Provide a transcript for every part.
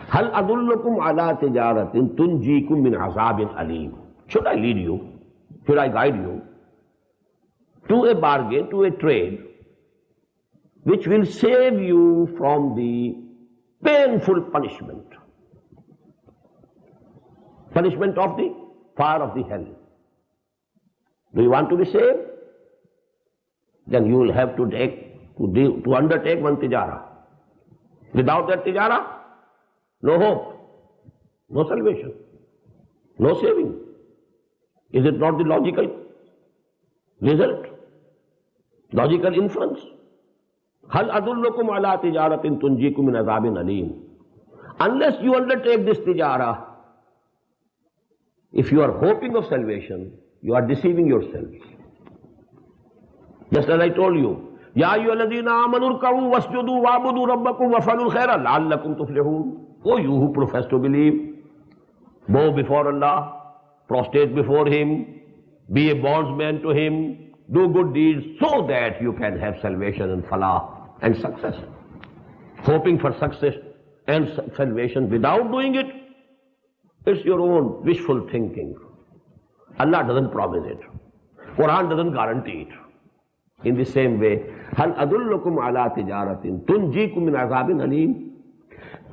هل أدلكم على تجارة تنجيكم من عذاب أليم. Should I lead you? Should I guide you to a bargain, to a trade which will save you from the painful punishment? Punishment of the fire of the hell. Do you want to be saved? Then you will have to undertake one tijara. Without that tijara, no hope, no salvation, no saving. Is it not the logical result? Logical inference? Hal adullukum ala tijaratin tunjikum min azabin alim. Unless you undertake this tijara, if you are hoping of salvation, you are deceiving yourself. Just as I told you, Ya ayyuhalladhina amanu rka'u wasjudu wa'budu rabbakum waf'alul khaira la'allakum tuflihun. Oh, you who profess to believe, bow before Allah, prostrate before Him, be a bondsman to Him, do good deeds so that you can have salvation and falah and success. Hoping for success and salvation without doing it, it's your own wishful thinking. Allah doesn't promise it. Quran doesn't guarantee it. In the same way, هل أدلكم على تجارة تنجيكم من عذاب أليم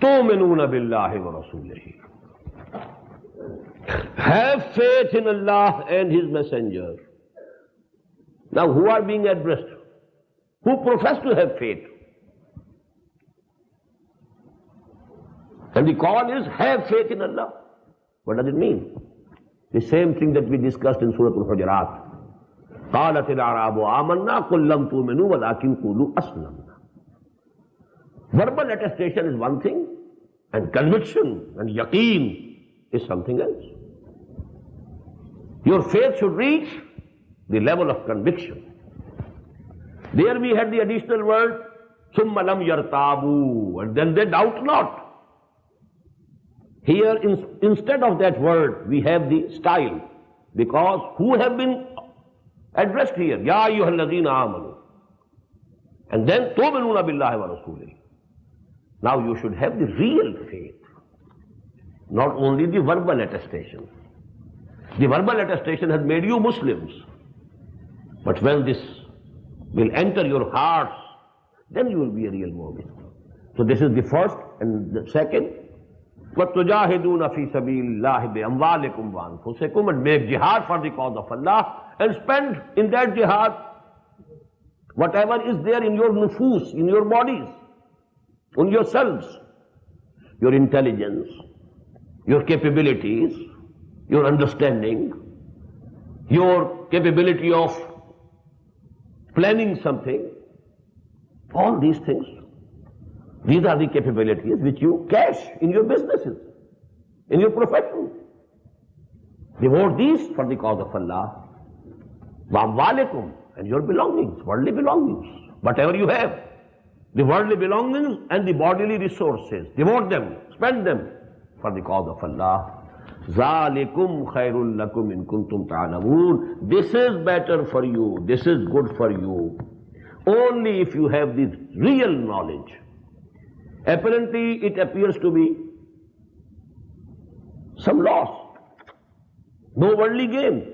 تؤمنون بالله ورسوله. Have faith in Allah and His Messenger. Now who are being addressed? Who profess to have faith? And the call is, have faith in Allah. What does it mean? The same thing that we discussed in Surah Al-Hujurat. قالت الأعراب آمنا قل لم تؤمنوا ولكن قولوا أسلمنا. Verbal attestation is one thing, and conviction and yaqeen is something else. Your faith should reach the level of conviction. There we had the additional word ثم لم يرتابوا, and then they doubt not. Here instead of that word we have the style, because who have been addressed here? Ya ayyuhalladhina amanu. And then tu'minuna billahi wa rasulihi. Now you should have the real faith, not only the verbal attestation. The verbal attestation has made you Muslims, but when this will enter your hearts, then you will be a real mu'min. So this is the first. And the second, وَتُجَاهِدُونَ فِي سَبِيلِ اللَّهِ بِأَمْوَالِكُمْ وَأَنفُسِكُمْ, and make jihad for the cause of Allah, and spend in that jihad whatever is there in your nufus, in your bodies, in yourselves, your intelligence, your capabilities, your understanding, your capability of planning something, all these things. These are the capabilities which you cash in your businesses, in your profession. Devote these for the cause of Allah. وَأَمْوَالِكُمْ, and your belongings, worldly belongings, whatever you have, the worldly belongings and the bodily resources, devote them, spend them for the cause of Allah. ذَلِكُمْ خَيْرٌ لَكُمْ إِن كُنْتُمْ تَعْلَمُونَ. This is better for you, this is good for you, only if you have this real knowledge. Apparently it appears to be some loss, no worldly gain.